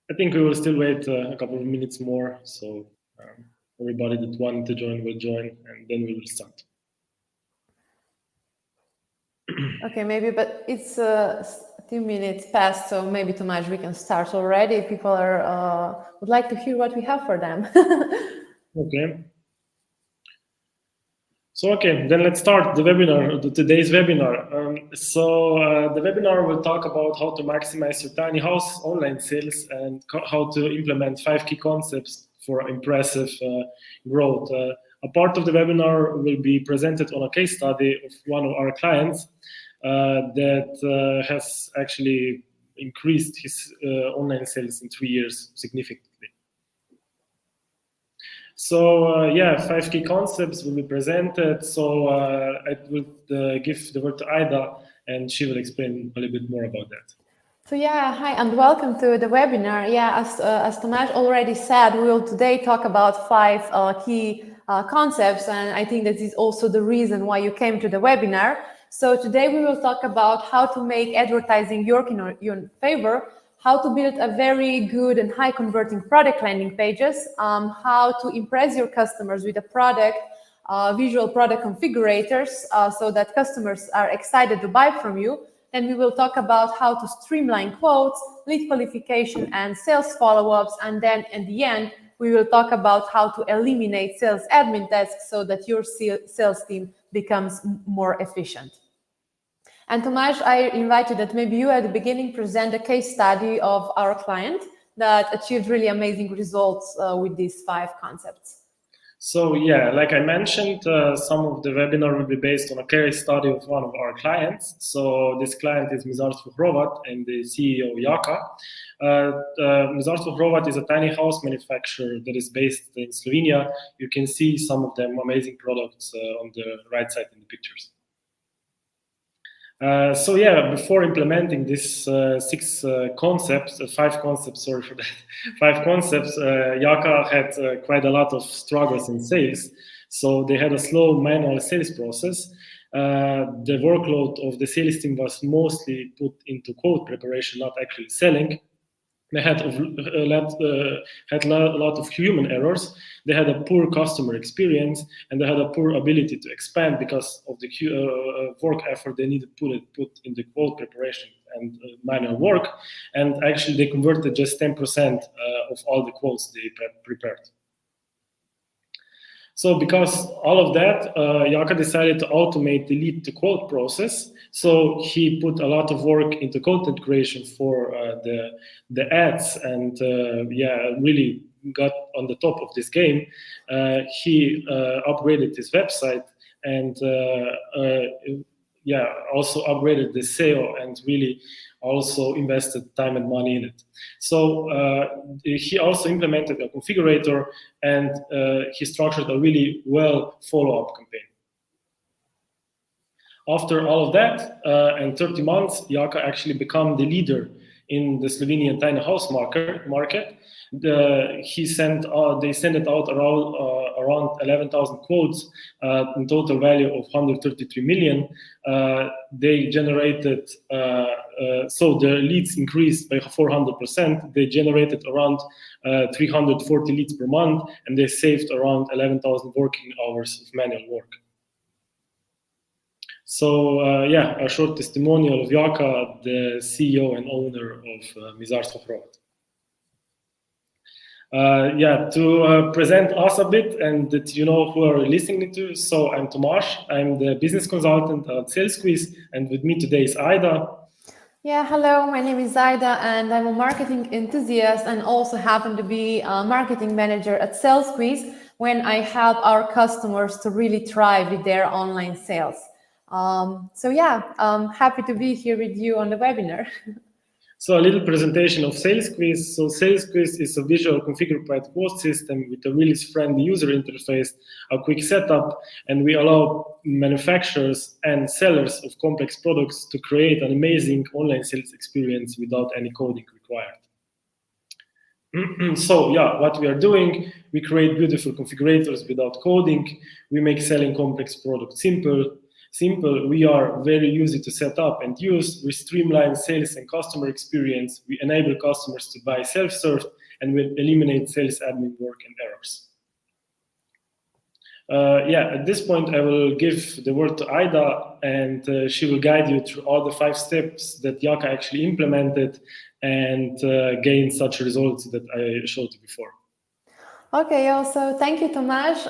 I think we will still wait a couple of minutes more, so everybody that wanted to join will join, and then we will start. Okay, maybe, but it's 2 minutes past, so maybe Tomasz, we can start already. People are would like to hear what we have for them. Okay. So, okay, then let's start the webinar, today's webinar. The webinar will talk about how to maximize your tiny house online sales and how to implement 5 key concepts for impressive growth. A part of the webinar will be presented on a case study of one of our clients that has actually increased his online sales in 3 years significantly. So yeah, 5 key concepts will be presented. So I would give the word to Aida, and she will explain a little bit more about that. So yeah, hi and welcome to the webinar. Yeah, as Tomasz already said, we will today talk about 5 key concepts, and I think that is also the reason why you came to the webinar. So today we will talk about how to make advertising work in your favor, how to build a very good and high converting product landing pages, how to impress your customers with a product, visual product configurators, so that customers are excited to buy from you. Then we will talk about how to streamline quotes, lead qualification, and sales follow-ups. And then at the end, we will talk about how to eliminate sales admin tasks so that your sales team becomes more efficient. And Tomasz, I invite you that maybe you at the beginning present a case study of our client that achieved really amazing results with these 5 concepts. So yeah, like I mentioned, some of the webinar will be based on a case study of one of our clients. So this client is Mizarstvo Hrovat and the CEO Jaka. Mizarstvo Hrovat is a tiny house manufacturer that is based in Slovenia. You can see some of them amazing products on the right side in the pictures. So yeah, before implementing this 5 concepts, sorry for that, 5 concepts, Jaka had quite a lot of struggles in sales. So they had a slow manual sales process. The workload of the sales team was mostly put into quote preparation, not actually selling. They had a lot of human errors. They had a poor customer experience, and they had a poor ability to expand because of the work effort they needed to put in the quote preparation and manual work. And actually, they converted just 10% of all the quotes they prepared. So because all of that, Jaka decided to automate the lead to quote process. So he put a lot of work into content creation for the ads, and yeah, really got on the top of this game. He upgraded his website and yeah, also upgraded the SEO and really also invested time and money in it. So he also implemented a configurator, and he structured a really well follow-up campaign. After all of that, and 30 months, Jaka actually became the leader in the Slovenian tiny house market. They sent it out around 11,000 quotes in total value of 133 million. They generated, so the leads increased by 400%. They generated around 340 leads per month, and they saved around 11,000 working hours of manual work. So yeah, a short testimonial of Jaka, the CEO and owner of Mizarstvo Hrovat. Yeah, to present us a bit and that you know who are listening to. So I'm Tomasz, I'm the business consultant at SaleSqueze, and with me today is Aida. Yeah, hello, my name is Aida and I'm a marketing enthusiast and also happen to be a marketing manager at SaleSqueze when I help our customers to really thrive with their online sales. So yeah, I'm happy to be here with you on the webinar. So a little presentation of SaleSqueze. So SaleSqueze is a visual configurable quote system with a really friendly user interface, a quick setup, and we allow manufacturers and sellers of complex products to create an amazing online sales experience without any coding required. So yeah, what we are doing, we create beautiful configurators without coding. We make selling complex products simple. simple. We are very easy to set up and use. We streamline sales and customer experience. We enable customers to buy self-serve, and we eliminate sales admin work and errors. At this point, I will give the word to Aida, and she will guide you through all the 5 steps that Jaka actually implemented and gained such results that I showed you before. Okay, also thank you, Tomasz,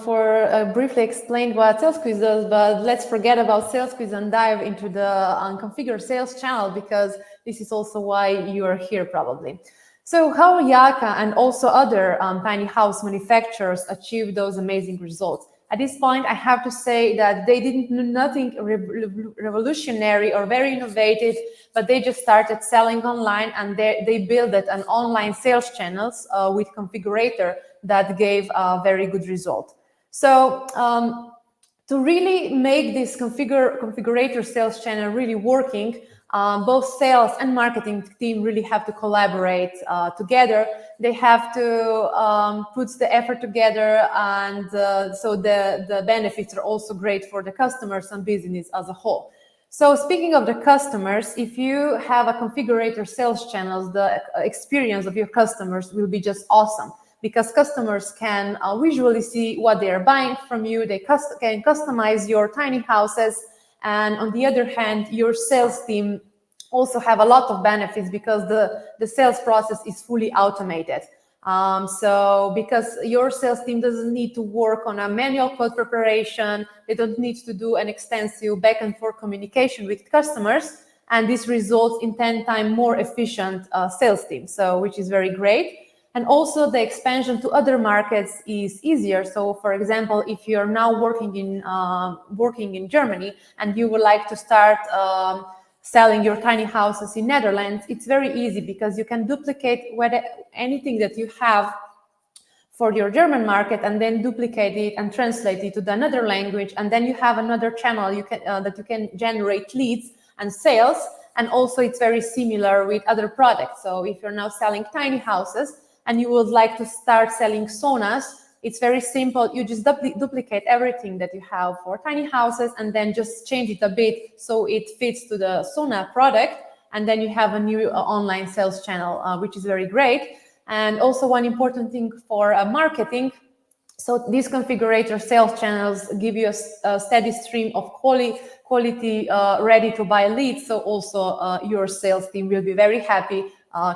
for briefly explained what SaleSqueze does, but let's forget about SaleSqueze and dive into the configure sales channel, because this is also why you are here probably. So how Jaka and also other tiny house manufacturers achieve those amazing results? At this point, I have to say that they didn't do nothing revolutionary or very innovative, but they just started selling online, and they built an online sales channels with configurator that gave a very good result. So to really make this configurator sales channel really working, both sales and marketing team really have to collaborate together. They have to put the effort together, and so the benefits are also great for the customers and business as a whole. So speaking of the customers, if you have a configurator sales channels, the experience of your customers will be just awesome, because customers can visually see what they are buying from you. They can customize your tiny houses. And on the other hand, your sales team also have a lot of benefits, because the sales process is fully automated. So because your sales team doesn't need to work on a manual code preparation, they don't need to do an extensive back and forth communication with customers, and this results in 10 times more efficient sales team, so which is very great. And also the expansion to other markets is easier. So for example, if you're now working in Germany and you would like to start selling your tiny houses in Netherlands, it's very easy, because you can duplicate anything that you have for your German market and then duplicate it and translate it to another language, and then you have another channel that you can generate leads and sales. And also it's very similar with other products. So if you're now selling tiny houses and you would like to start selling saunas, it's very simple. You just duplicate everything that you have for tiny houses and then just change it a bit so it fits to the sauna product. And then you have a new online sales channel, which is very great. And also one important thing for marketing. So these configurator sales channels give you a steady stream of quality ready to buy leads. So also your sales team will be very happy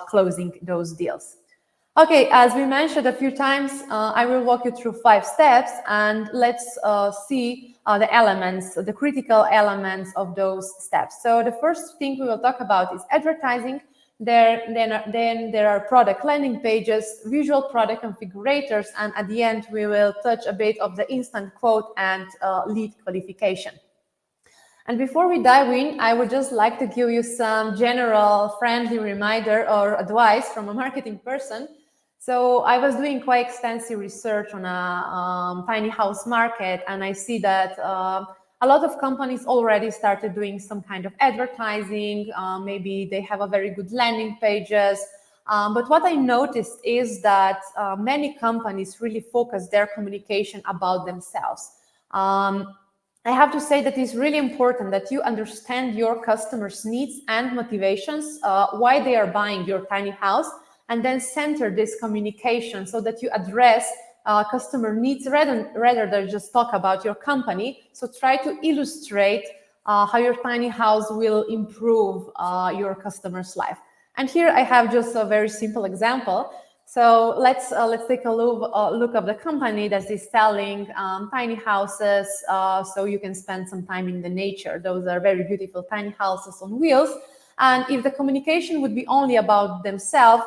closing those deals. Okay, as we mentioned a few times, I will walk you through 5 steps, and let's see the elements, the critical elements of those steps. So the first thing we will talk about is advertising. Then there are product landing pages, visual product configurators, and at the end we will touch a bit of the instant quote and lead qualification. And before we dive in, I would just like to give you some general friendly reminder or advice from a marketing person. So I was doing quite extensive research on a tiny house market, and I see that a lot of companies already started doing some kind of advertising. Maybe they have a very good landing pages. But what I noticed is that many companies really focus their communication about themselves. I have to say that it's really important that you understand your customers' needs and motivations, why they are buying your tiny house, and then center this communication so that you address customer needs rather than just talk about your company. So try to illustrate how your tiny house will improve your customer's life. And here I have just a very simple example. So let's take a look of the company that is selling tiny houses, so you can spend some time in the nature. Those are very beautiful tiny houses on wheels. And if the communication would be only about themselves,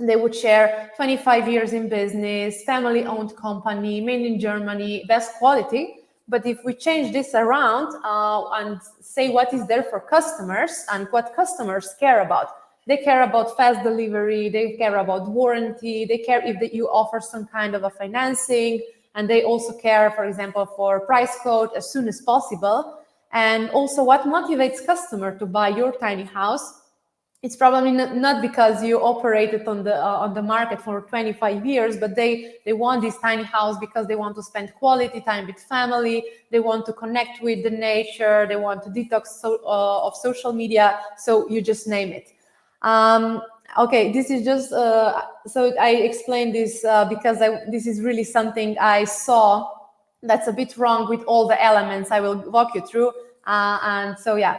they would share 25 years in business, family-owned company, made in Germany, best quality. But if we change this around and say what is there for customers and what customers care about, they care about fast delivery, they care about warranty, they care if you offer some kind of a financing, and they also care, for example, for price quote as soon as possible. And also what motivates customer to buy your tiny house. it's probably not because you operated on the market for 25 years, but they want this tiny house because they want to spend quality time with family, they want to connect with the nature, they want to detox of social media, so you just name it. Okay, this is just, so I explained this because this is really something I saw that's a bit wrong with all the elements I will walk you through. And so, yeah.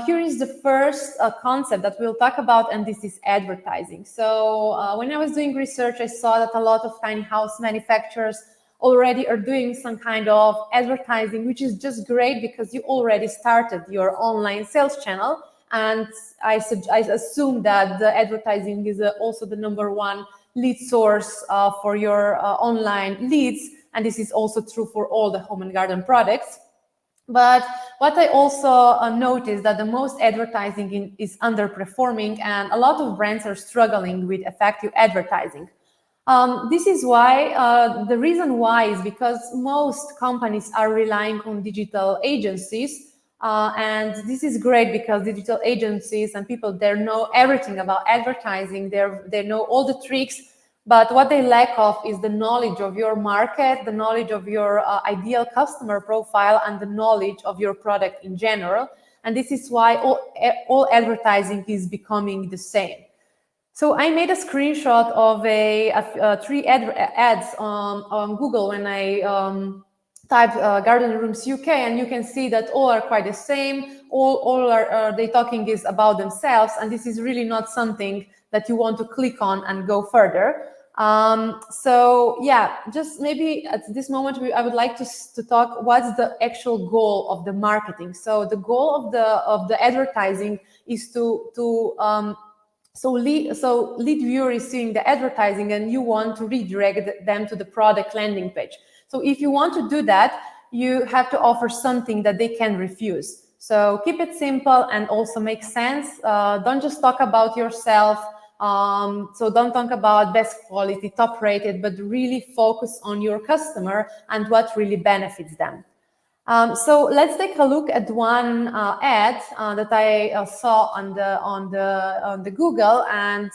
Here is the first concept that we'll talk about, and this is advertising. So when I was doing research, I saw that a lot of tiny house manufacturers already are doing some kind of advertising, which is just great because you already started your online sales channel. And I assume that the advertising is also the #1 lead source for your online leads. And this is also true for all the home and garden products. But what I also noticed that the most advertising is underperforming, and a lot of brands are struggling with effective advertising. This is why, the reason why is because most companies are relying on digital agencies. And this is great because digital agencies and people there know everything about advertising, they know all the tricks. But what they lack of is the knowledge of your market, the knowledge of your ideal customer profile, and the knowledge of your product in general. And this is why all advertising is becoming the same. So I made a screenshot of 3 ads on Google when I typed Garden Rooms UK, and you can see that all are quite the same. All are they talking is about themselves, and this is really not something that you want to click on and go further. So yeah, just maybe at this moment I would like to talk what's the actual goal of the marketing. So the goal of the advertising is so lead viewer is seeing the advertising and you want to redirect them to the product landing page. So if you want to do that, you have to offer something that they can refuse. So keep it simple and also make sense. Don't just talk about yourself. So don't talk about best quality, top rated, but really focus on your customer and what really benefits them. So let's take a look at one ad that I saw on the Google, and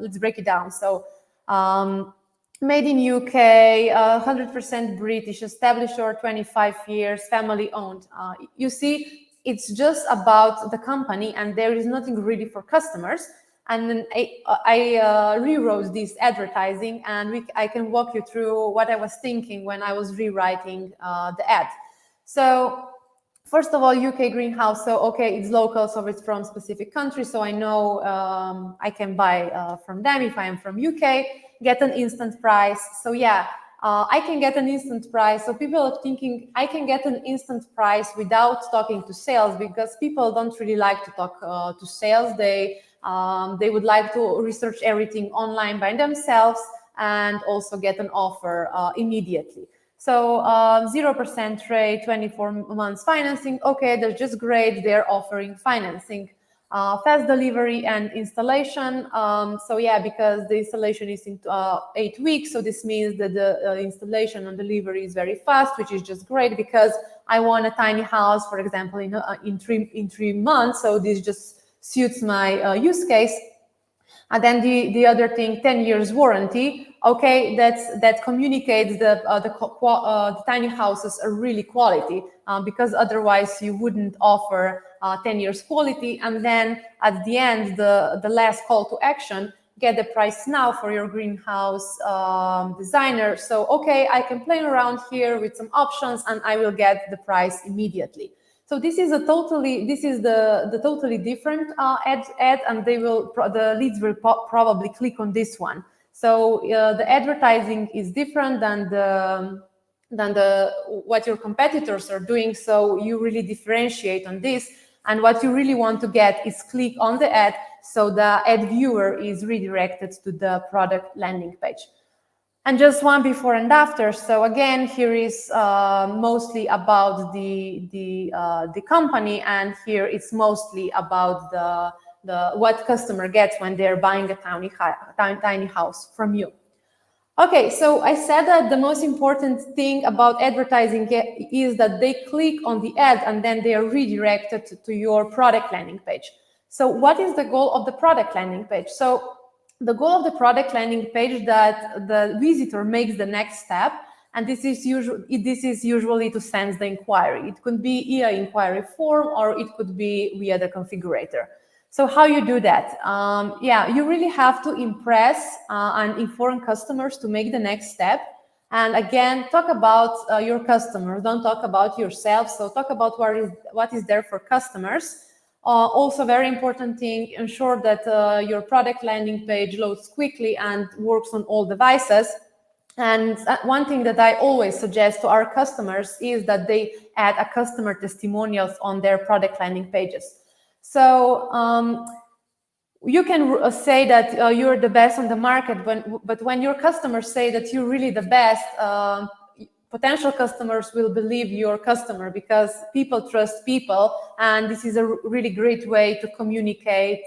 let's break it down. So made in UK, 100% British, established over 25 years, family owned. You see, it's just about the company and there is nothing really for customers. And then I rewrote this advertising, and I can walk you through what I was thinking when I was rewriting the ad. So first of all, UK greenhouse. So okay, it's local, so it's from specific country. So I know I can buy from them if I am from UK. Get an instant price. So yeah, I can get an instant price. So people are thinking I can get an instant price without talking to sales, because people don't really like to talk to sales. They would like to research everything online by themselves and also get an offer immediately. So 0% rate, 24 months financing. Okay, that's just great. They're offering financing. Fast delivery and installation. So yeah, because the installation is in 8 weeks. So this means that the installation and delivery is very fast, which is just great because I want a tiny house, for example, in 3 months. So this just suits my use case. And then the other thing, 10 years warranty. Okay, that communicates the tiny houses are really quality, because otherwise you wouldn't offer 10 years quality. And then at the end, the last call to action, get the price now for your greenhouse designer. So okay, I can play around here with some options and I will get the price immediately. So this is the totally different ad, and the leads will probably click on this one. So the advertising is different than what your competitors are doing. So you really differentiate on this, and what you really want to get is click on the ad, so the ad viewer is redirected to the product landing page. And just one before and after. So again, here is mostly about the company, and here it's mostly about what customer gets when they're buying a tiny house from you. Okay, so I said that the most important thing about advertising is that they click on the ad and then they are redirected to your product landing page. So what is the goal of the product landing page? So the goal of the product landing page that the visitor makes the next step, and this is usually to send the inquiry. It could be via inquiry form, or it could be via the configurator. So how you do that? Yeah, you really have to impress and inform customers to make the next step. And again, talk about your customers. Don't talk about yourself. So talk about what is there for customers. Also, very important thing, ensure that your product landing page loads quickly and works on all devices. And one thing that I always suggest to our customers is that they add a customer testimonials on their product landing pages. So you can say that you're the best on the market, but when your customers say that you're really the best, potential customers will believe your customer, because people trust people, and this is a really great way to communicate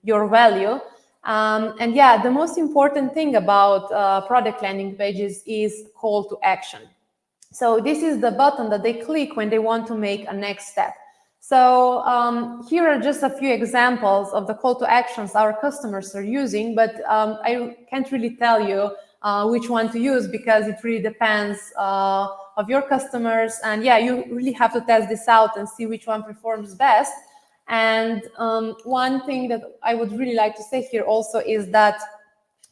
your value. And yeah, the most important thing about product landing pages is call to action. So this is the button that they click when they want to make a next step. So here are just a few examples of the call to actions our customers are using, but I can't really tell you which one to use, because it really depends of your customers. And yeah, you really have to test this out and see which one performs best. And one thing that I would really like to say here also is that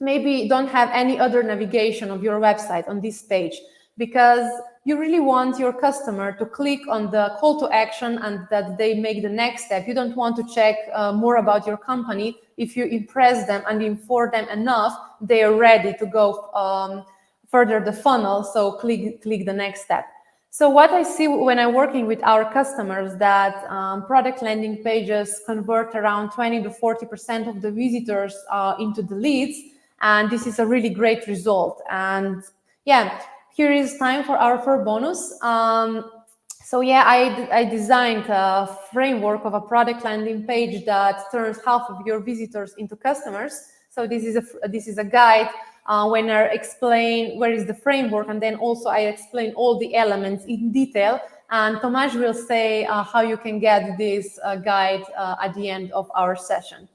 maybe don't have any other navigation of your website on this page, because you really want your customer to click on the call to action and that they make the next step. You don't want to check more about your company. If you impress them and inform them enough, they are ready to go further the funnel, so click the next step. So what I see when I'm working with our customers, that product landing pages convert around 20 to 40% of the visitors into the leads, and this is a really great result. And yeah, here is time for our third bonus. So yeah, I designed a framework of a product landing page that turns half of your visitors into customers. So this is a guide when I explain where is the framework, and then also I explain all the elements in detail. And Tomasz will say how you can get this guide at the end of our session.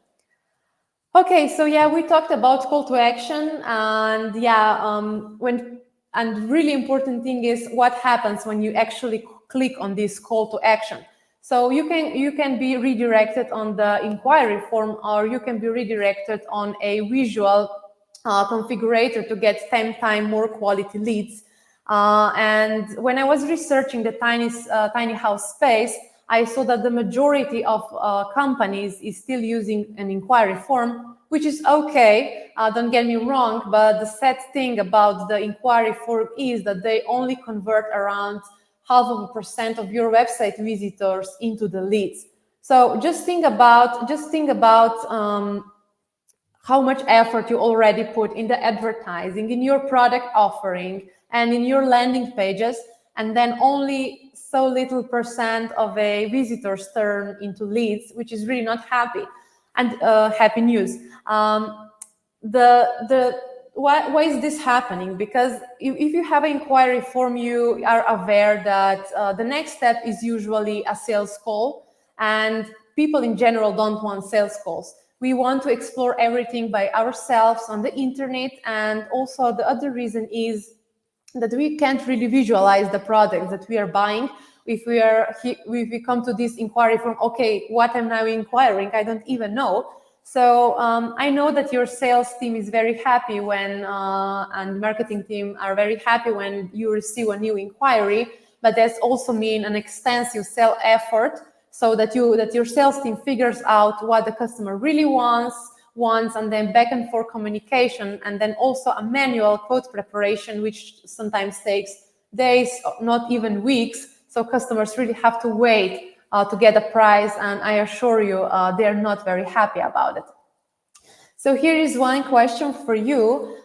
Okay, so yeah, we talked about call to action, and yeah, and really important thing is what happens when you actually click on this call to action. So you can be redirected on the inquiry form, or you can be redirected on a visual configurator to get 10 times more quality leads. And when I was researching the tiny house space, I saw that the majority of companies is still using an inquiry form, which is okay, don't get me wrong, but the sad thing about the inquiry form is that they only convert around 0.5% of your website visitors into the leads. So just think about how much effort you already put in the advertising, in your product offering, and in your landing pages, and then only so little percent of a visitors turn into leads, which is really not happy. And happy news. Why is this happening? Because if you have an inquiry form, you are aware that the next step is usually a sales call, and people in general don't want sales calls. We want to explore everything by ourselves on the internet, and also the other reason is that we can't really visualize the products that we are buying. If we come to this inquiry form, okay, what am I inquiring? I don't even know. So I know that your sales team is very happy when, and marketing team are very happy when you receive a new inquiry, but that's also mean an extensive sales effort, so that your sales team figures out what the customer really wants, and then back and forth communication, and then also a manual quote preparation, which sometimes takes days, not even weeks. So customers really have to wait to get a price, and I assure you they're not very happy about it. So here is one question for you.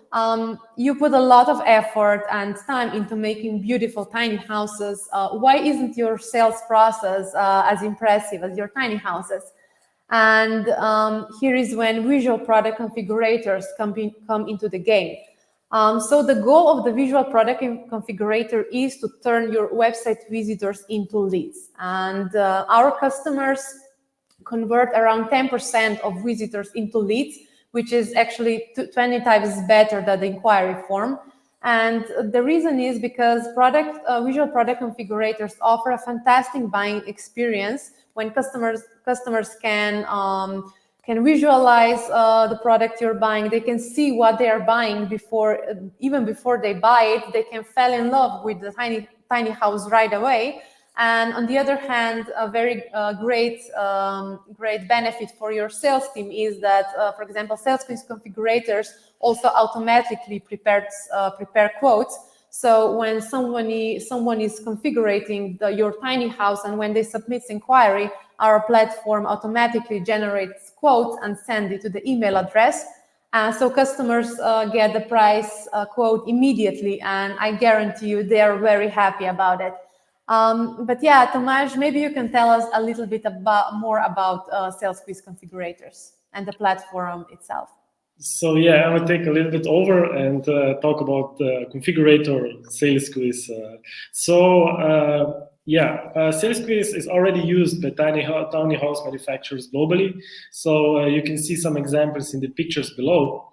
You put a lot of effort and time into making beautiful tiny houses. Why isn't your sales process as impressive as your tiny houses? And here is when visual product configurators come into the game. So the goal of the visual product configurator is to turn your website visitors into leads. And our customers convert around 10% of visitors into leads, which is actually 20 times better than the inquiry form. And the reason is because visual product configurators offer a fantastic buying experience when customers can visualize the product you're buying. They can see what they are buying even before they buy it. They can fall in love with the tiny house right away. And on the other hand, a very great benefit for your sales team is that, for example, SaleSqueze configurators also automatically prepare quotes. So when someone is configuring your tiny house, and when they submit inquiry, our platform automatically generates quotes and send it to the email address. So customers get the price quote immediately, and I guarantee you they are very happy about it. But yeah, Tomasz, maybe you can tell us a little bit more about SaleSqueze configurators and the platform itself. So yeah, I will take a little bit over and talk about the configurator SaleSqueze. SaleSqueze is already used by tiny house manufacturers globally. So you can see some examples in the pictures below.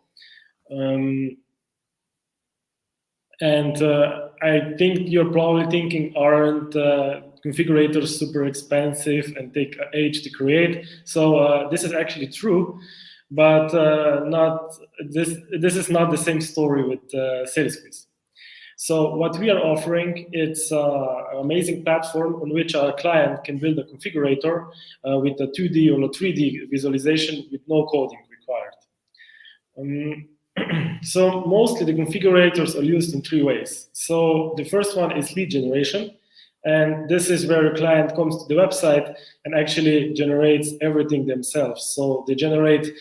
I think you're probably thinking, aren't configurators super expensive and take age to create? So this is actually true, but this is not the same story with SaleSqueze. So what we are offering, it's an amazing platform on which our client can build a configurator with a 2D or a 3D visualization with no coding required. So mostly the configurators are used in 3 ways. So the first one is lead generation. And this is where a client comes to the website and actually generates everything themselves. So they generate,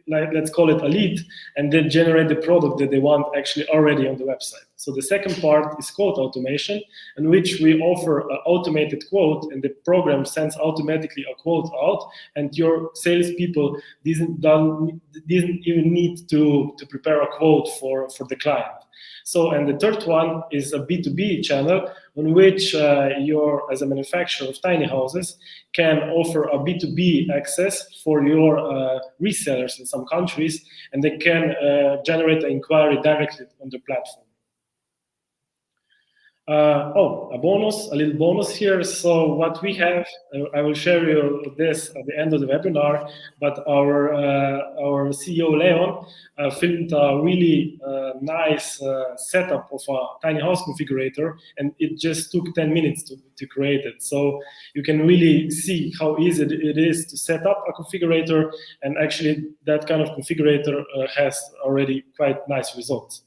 let's call it a lead, and then generate the product that they want actually already on the website. So the second part is quote automation, in which we offer an automated quote, and the program sends automatically a quote out, and your salespeople didn't even need to prepare a quote for the client. So, and the third one is a B2B channel on which as a manufacturer of tiny houses, can offer a B2B access for your resellers in some countries, and they can generate an inquiry directly on the platform. A little bonus here. So what we have, I will share you this at the end of the webinar, but our CEO, Leon, filmed a really nice setup of a tiny house configurator, and it just took 10 minutes to create it. So you can really see how easy it is to set up a configurator, and actually that kind of configurator has already quite nice results.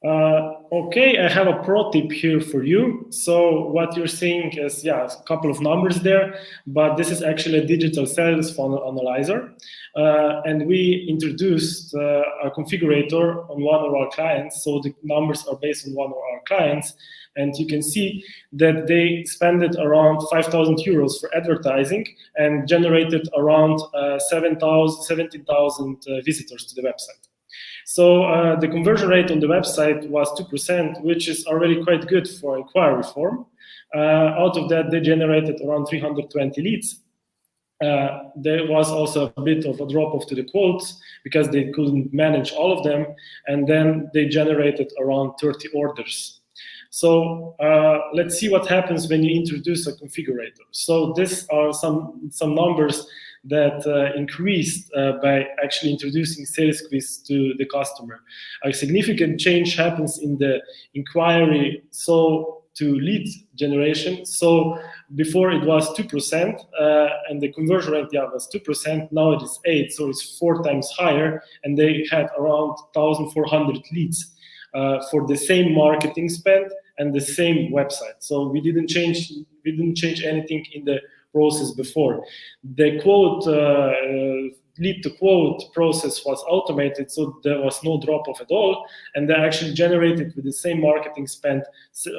Okay, I have a pro tip here for you. So what you're seeing is, a couple of numbers there, but this is actually a digital sales funnel analyzer. And we introduced a configurator on one of our clients. So the numbers are based on one of our clients. And you can see that they spent around 5,000 euros for advertising and generated around 17,000 visitors to the website. So the conversion rate on the website was 2%, which is already quite good for inquiry form. Out of that, they generated around 320 leads. There was also a bit of a drop-off to the quotes because they couldn't manage all of them. And then they generated around 30 orders. So let's see what happens when you introduce a configurator. So these are some numbers that increased by actually introducing SaleSqueze to the customer. A significant change happens in the inquiry to lead generation. So before it was 2%, and the conversion rate was 2%. Now it is 8%, so it's 4 times higher, and they had around 1,400 leads for the same marketing spend and the same website. So we didn't change anything in the process before. The quote lead to quote process was automated, so there was no drop off at all, and they actually generated with the same marketing spend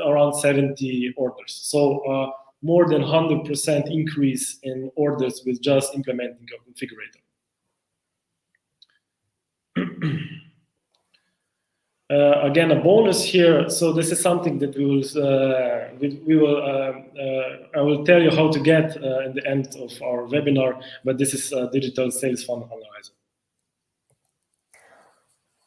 around 70 orders. So more than 100% increase in orders with just implementing a configurator. again, a bonus here. So this is something that I will tell you how to get in the end of our webinar, but this is a digital sales funnel analyzer.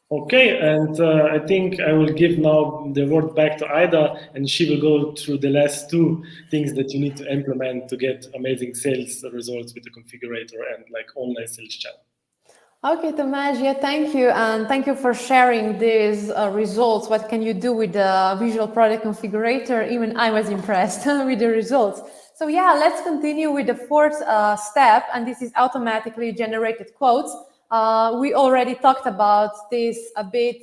Okay, and I think I will give now the word back to Aida, and she will go through the last two things that you need to implement to get amazing sales results with the configurator and like online sales channel. Okay, Tomasz, yeah, thank you. And thank you for sharing these results. What can you do with the visual product configurator? Even I was impressed with the results. So yeah, let's continue with the fourth step, and this is automatically generated quotes. We already talked about this a bit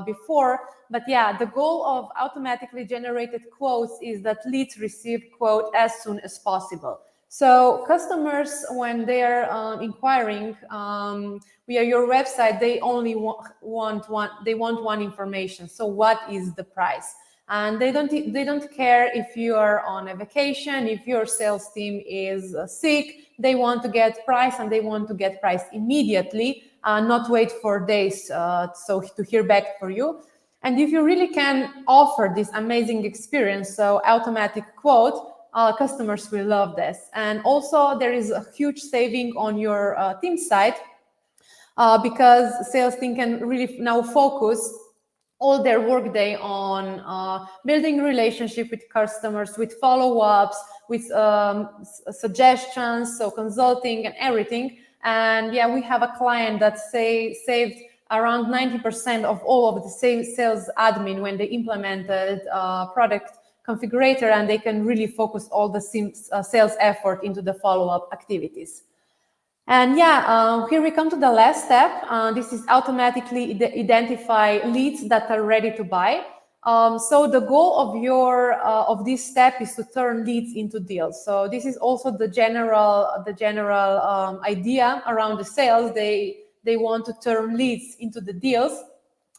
before, but yeah, the goal of automatically generated quotes is that leads receive quote as soon as possible. So customers, when they're inquiring via your website, they only want one information. So what is the price? And they don't care if you are on a vacation, if your sales team is sick. They want to get price, and they want to get price immediately, not wait for days so to hear back for you. And if you really can offer this amazing experience, so automatic quote, customers will love this. And also there is a huge saving on your team side because sales team can really now focus all their workday on building relationship with customers, with follow-ups, with suggestions, so consulting and everything. And yeah, we have a client that saved around 90% of all of the sales admin when they implemented product configurator, and they can really focus all the sales effort into the follow-up activities. And yeah, here we come to the last step. This is automatically identify leads that are ready to buy. So the goal of this step is to turn leads into deals. So this is also the general idea around the sales. They want to turn leads into the deals,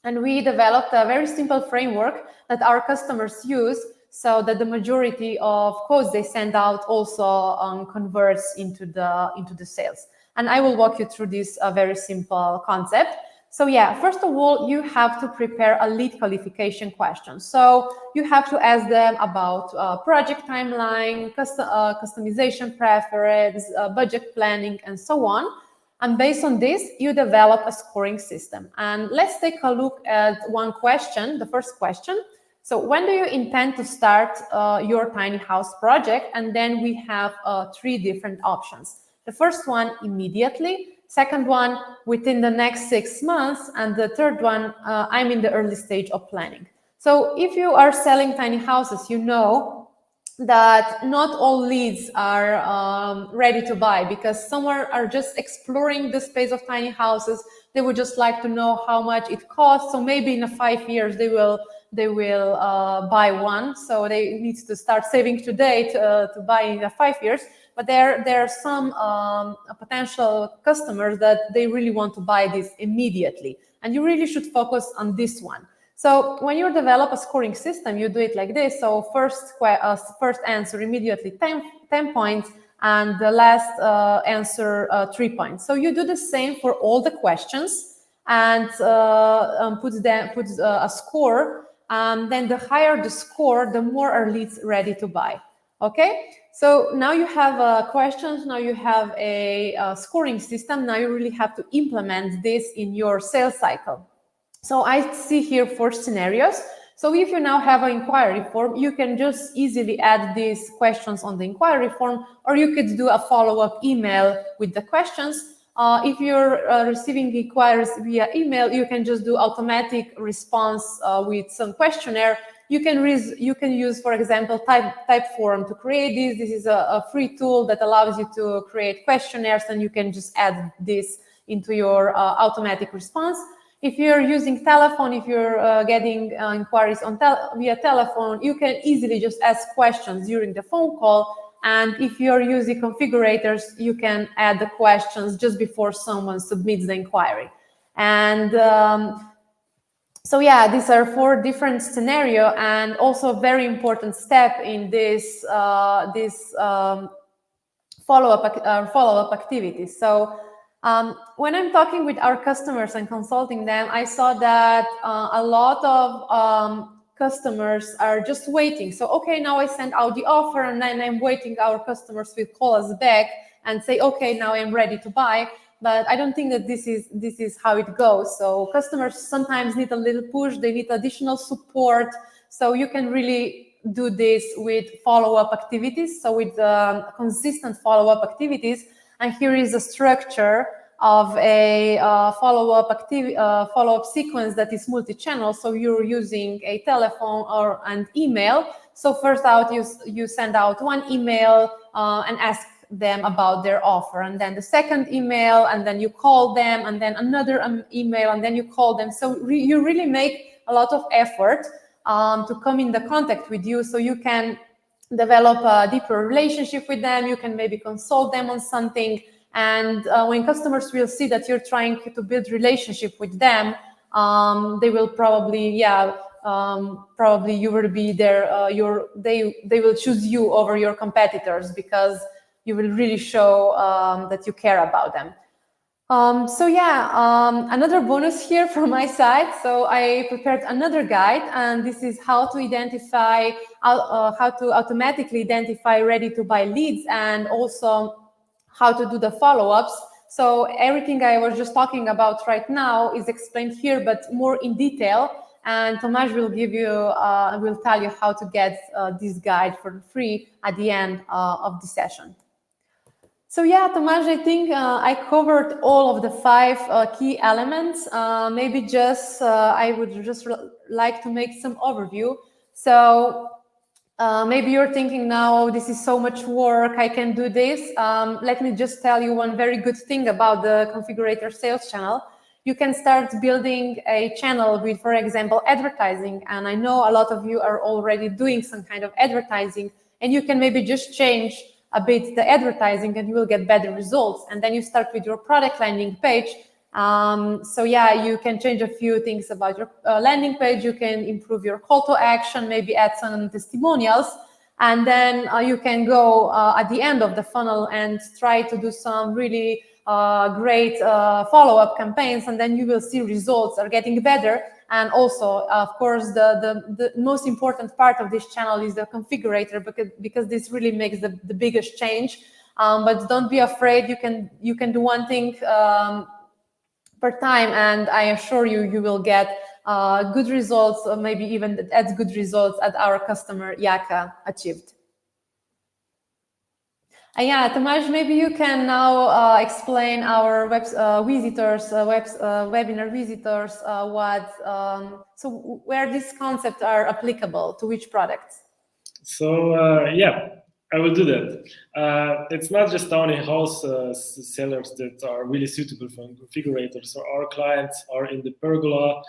and we developed a very simple framework that our customers use, so that the majority of quotes they send out also converts into the sales. And I will walk you through this very simple concept. So yeah, first of all, you have to prepare a lead qualification question. So you have to ask them about project timeline, customization preference, budget planning, and so on. And based on this, you develop a scoring system. And let's take a look at one question, the first question. So when do you intend to start your tiny house project? And then we have 3 different options. The first one, immediately. Second one, within the next 6 months. And the third one, I'm in the early stage of planning. So if you are selling tiny houses, you know that not all leads are ready to buy, because some are just exploring the space of tiny houses. They would just like to know how much it costs. So maybe in 5 years, they will buy one. So they need to start saving today to buy in 5 years. But there are some potential customers that they really want to buy this immediately. And you really should focus on this one. So when you develop a scoring system, you do it like this. So first answer immediately 10 points, and the last answer 3 points. So you do the same for all the questions, and put a score. Then the higher the score, the more are leads ready to buy. Okay, so now you have questions, now you have a scoring system, now you really have to implement this in your sales cycle. So I see here 4 scenarios. So if you now have an inquiry form, you can just easily add these questions on the inquiry form, or you could do a follow-up email with the questions. If you're receiving inquiries via email, you can just do automatic response with some questionnaire. You can use, for example, Typeform to create this. This is a free tool that allows you to create questionnaires, and you can just add this into your automatic response. If you're using telephone, if you're getting inquiries via telephone, you can easily just ask questions during the phone call. And if you're using configurators, you can add the questions just before someone submits the inquiry. And so yeah, these are 4 different scenarios, and also a very important step in this follow-up activities. So When I'm talking with our customers and consulting them, I saw that a lot of customers are just waiting. So, okay, now I send out the offer and then I'm waiting. Our customers will call us back and say, okay, now I'm ready to buy. But I don't think that this is how it goes. So customers sometimes need a little push. They need additional support. So you can really do this with follow-up activities. So with consistent follow-up activities. And here is a structure of a follow-up sequence that is multi-channel. So you're using a telephone or an email. So first out, you send out one email and ask them about their offer, and then the second email, and then you call them, and then another email, and then you call them. So you really make a lot of effort to come in the contact with you, so you can develop a deeper relationship with them. You can maybe consult them on something, and when customers will see that you're trying to build relationship with them, they will probably, probably you will be there. They will choose you over your competitors because you will really show that you care about them. Another bonus here from my side. So I prepared another guide, and this is how to identify, how to automatically identify ready to buy leads, and also how to do the follow-ups. So everything I was just talking about right now is explained here, but more in detail. And Tomasz will give you, will tell you how to get this guide for free at the end of the session. So yeah, Tomasz, I think I covered all of the 5 key elements. Maybe just I would just like to make some overview. So maybe you're thinking now, this is so much work, I can do this. Let me just tell you one very good thing about the configurator sales channel. You can start building a channel with, for example, advertising. And I know a lot of you are already doing some kind of advertising, and you can maybe just change a bit the advertising and you will get better results. And then you start with your product landing page. So yeah, you can change a few things about your landing page. You can improve your call to action, maybe add some testimonials. And then you can go at the end of the funnel and try to do some really great follow-up campaigns. And then you will see results are getting better. And also, of course, the most important part of this channel is the configurator, because this really makes the biggest change. But don't be afraid. You can do one thing per time, and I assure you, you will get good results, or maybe even as good results as our customer Jaka achieved. And yeah, Tomasz, maybe you can now explain our webinar visitors so where these concepts are applicable to which products. So yeah, I will do that. It's not just tiny house sellers that are really suitable for configurators. So our clients are in the pergola,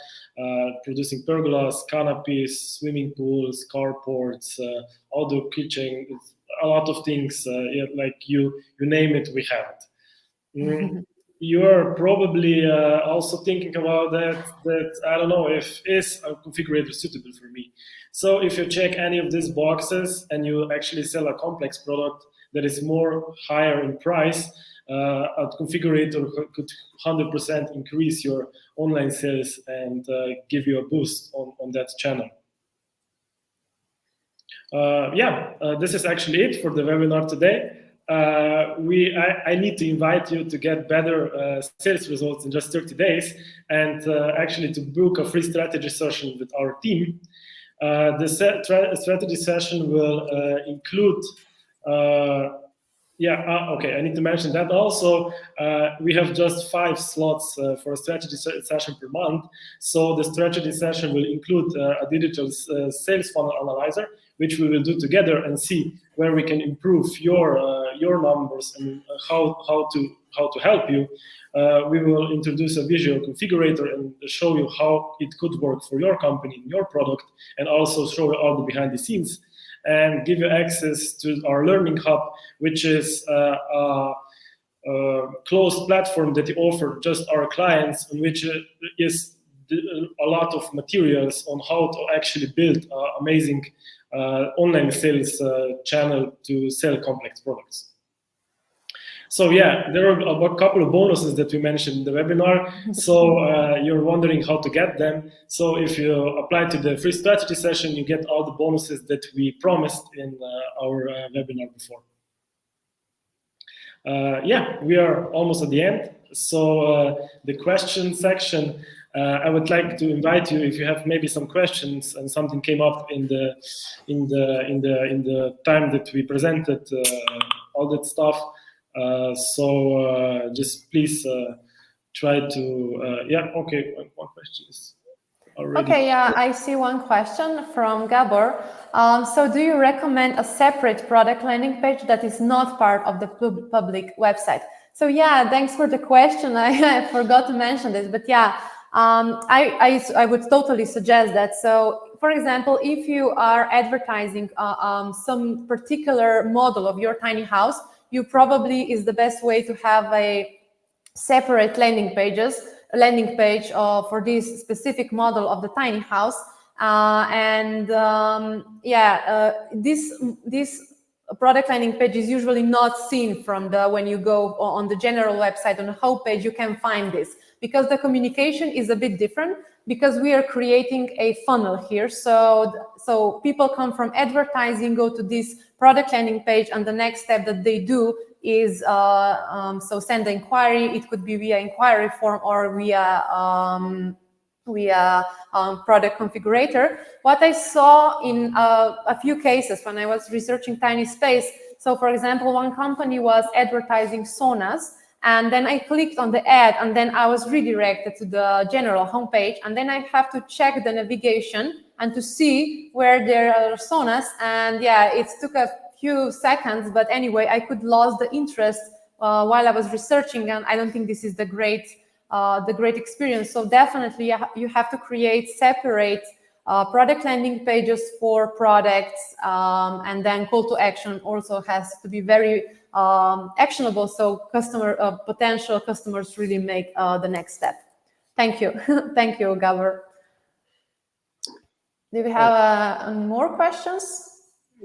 producing pergolas, canopies, swimming pools, carports, outdoor kitchen, a lot of things. Like you name it, we have it. You're probably also thinking about that I don't know if is a configurator suitable for me. So if you check any of these boxes and you actually sell a complex product that is more higher in price, a configurator could 100% increase your online sales and give you a boost on that channel. This is actually it for the webinar today. I need to invite you to get better sales results in just 30 days and actually to book a free strategy session with our team. The strategy session will include, okay, I need to mention that also. We have just 5 slots for a strategy session per month. So the strategy session will include a digital sales funnel analyzer, which we will do together and see where we can improve your numbers and how to help you. We will introduce a visual configurator and show you how it could work for your company, your product, and also show you all the behind the scenes and give you access to our learning hub, which is a closed platform that we offer just our clients, and which is a lot of materials on how to actually build amazing online sales channel to sell complex products. So yeah, there are a couple of bonuses that we mentioned in the webinar. So you're wondering how to get them. So if you apply to the free strategy session, you get all the bonuses that we promised in our webinar before. Yeah, we are almost at the end. So the question section, I would like to invite you, if you have maybe some questions and something came up in the time that we presented all that stuff. So just please try to yeah. Okay, one question is already. Okay, yeah, I see one question from Gabor. So do you recommend a separate product landing page that is not part of the public website? So yeah, thanks for the question. I forgot to mention this, but yeah, I would totally suggest that. So for example, if you are advertising some particular model of your tiny house, you probably is the best way to have a separate landing page for this specific model of the tiny house. This product landing page is usually not seen from when you go on the general website. On the homepage, you can find this because the communication is a bit different, because we are creating a funnel here. So people come from advertising, go to this product landing page, and the next step that they do is so send the inquiry. It could be via inquiry form or via product configurator. What I saw in a few cases when I was researching Tiny Space, so for example, one company was advertising saunas, and then I clicked on the ad, and then I was redirected to the general homepage, and then I have to check the navigation and to see where there are saunas. And yeah, it took a few seconds, but anyway, I could lose the interest while I was researching, and I don't think this is the great experience. So definitely you have to create separate product landing pages for products, and then call to action also has to be very actionable, so potential customers really make the next step. Thank you. Thank you, Gabor. Do we have more questions?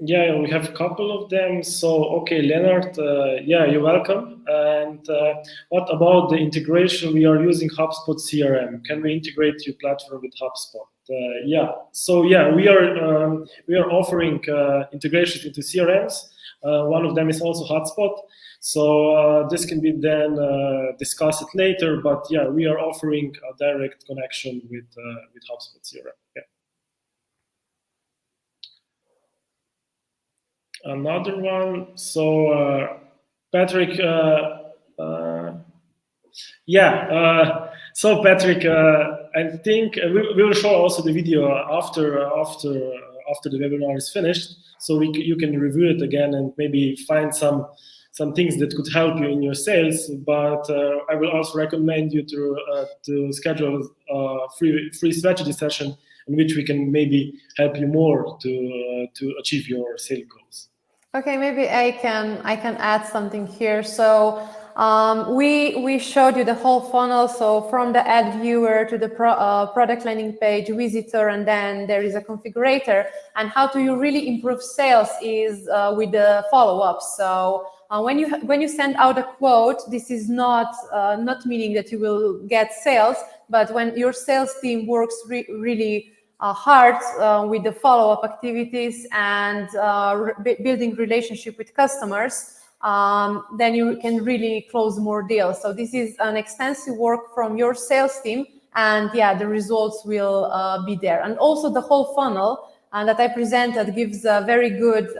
Yeah, we have a couple of them. So, okay, Leonard, yeah, you're welcome. And what about the integration? We are using HubSpot CRM. Can we integrate your platform with HubSpot? Yeah. So, yeah, we are offering integrations into CRMs. One of them is also HubSpot. So this can be then discussed later. But yeah, we are offering a direct connection with HubSpot CRM. Yeah. Another one. So Patrick, yeah. So Patrick, I think we will show also the video after the webinar is finished, so you can review it again and maybe find some things that could help you in your sales. But I will also recommend you to schedule a free strategy session in which we can maybe help you more to achieve your sales goals. Okay, maybe I can add something here. So we showed you the whole funnel. So from the ad viewer to the product landing page, visitor, and then there is a configurator. And how do you really improve sales is with the follow-up. So when you send out a quote, this is not meaning that you will get sales, but when your sales team works really hard with the follow-up activities and building relationship with customers, then you can really close more deals. So this is an extensive work from your sales team, and yeah, the results will be there. And also the whole funnel that I presented gives a very good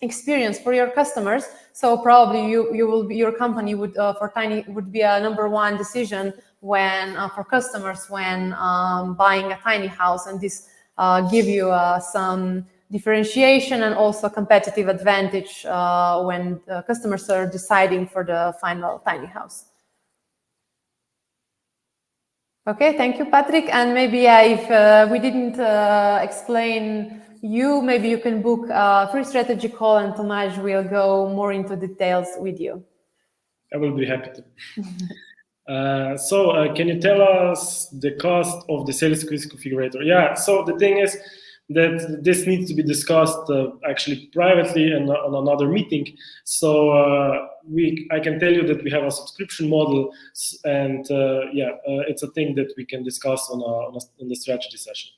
experience for your customers. So probably your company would for Tiny would be a #1 decision when for customers when buying a tiny house, and this give you some differentiation and also competitive advantage when customers are deciding for the final tiny house. Okay, thank you, Patrick. And maybe if we didn't explain you, maybe you can book a free strategy call and Tomasz will go more into details with you. I will be happy to. So can you tell us the cost of the SaleSqueze configurator? Yeah, so the thing is, that this needs to be discussed actually privately and on another meeting. So I can tell you that we have a subscription model, and it's a thing that we can discuss in the strategy session.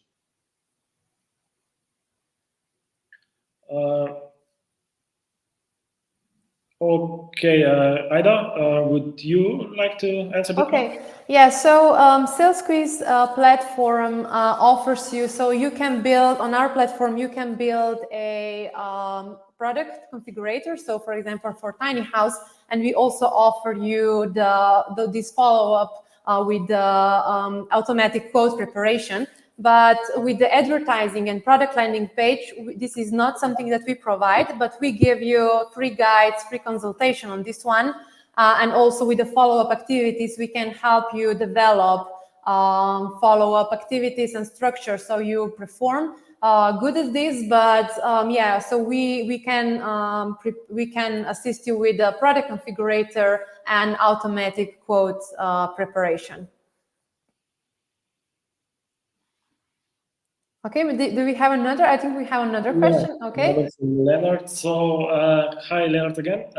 Okay, Ida, would you like to answer the question? Okay, yeah, so SaleSqueze platform offers you, so you can build, on our platform, you can build a product configurator, so for example, for tiny house, and we also offer you this follow-up with the automatic quote preparation. But with the advertising and product landing page, this is not something that we provide, but we give you free guides, free consultation on this one. And also with the follow-up activities, we can help you develop follow-up activities and structure so you perform good at this. But yeah, so we can assist you with the product configurator and automatic quote preparation. Okay, do we have another? I think we have another question. Okay. Leonard. So, hi, Leonard again.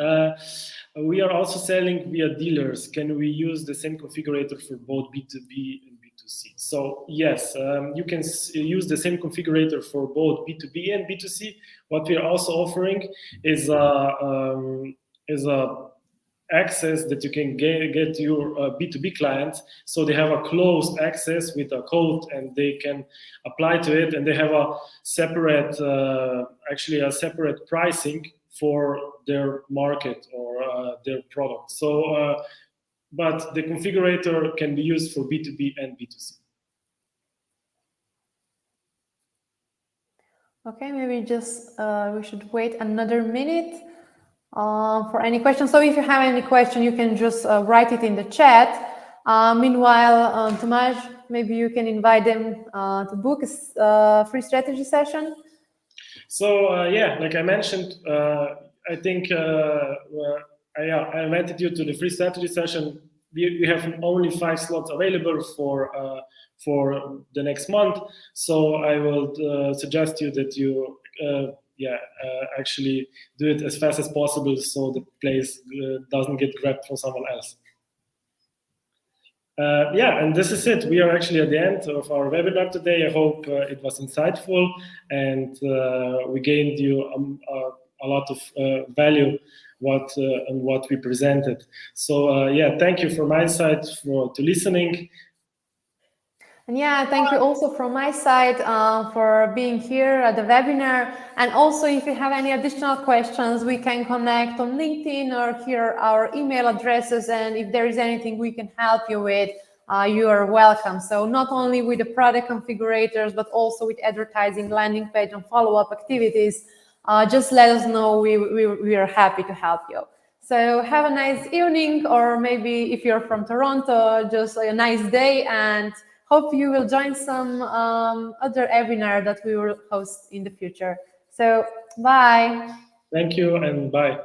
We are also selling via dealers. Can we use the same configurator for both B2B and B2C? So, yes, you can use the same configurator for both B2B and B2C. What we are also offering is a access that you can get your B2B clients, so they have a closed access with a code and they can apply to it, and they have a separate actually a separate pricing for their market or their product. So but the configurator can be used for B2B and B2C. Okay, maybe just we should wait another minute for any questions. So if you have any question, you can just write it in the chat. Meanwhile, Tomasz, maybe you can invite them to book a free strategy session. So yeah, like I mentioned, I think I invited you to the free strategy session. We have only 5 slots available for the next month. So I will suggest you that you actually do it as fast as possible, so the place doesn't get grabbed for someone else. And this is it. We are actually at the end of our webinar today. I hope it was insightful, and we gained you a lot of value and what we presented. So thank you from my side to listening. And yeah, thank you also from my side for being here at the webinar. And also, if you have any additional questions, we can connect on LinkedIn, or here are our email addresses. And if there is anything we can help you with, you are welcome. So not only with the product configurators, but also with advertising, landing page, and follow-up activities, just let us know. We are happy to help you. So have a nice evening, or maybe if you're from Toronto, just a nice day, and hope you will join some other webinar that we will host in the future. So bye. Thank you and bye.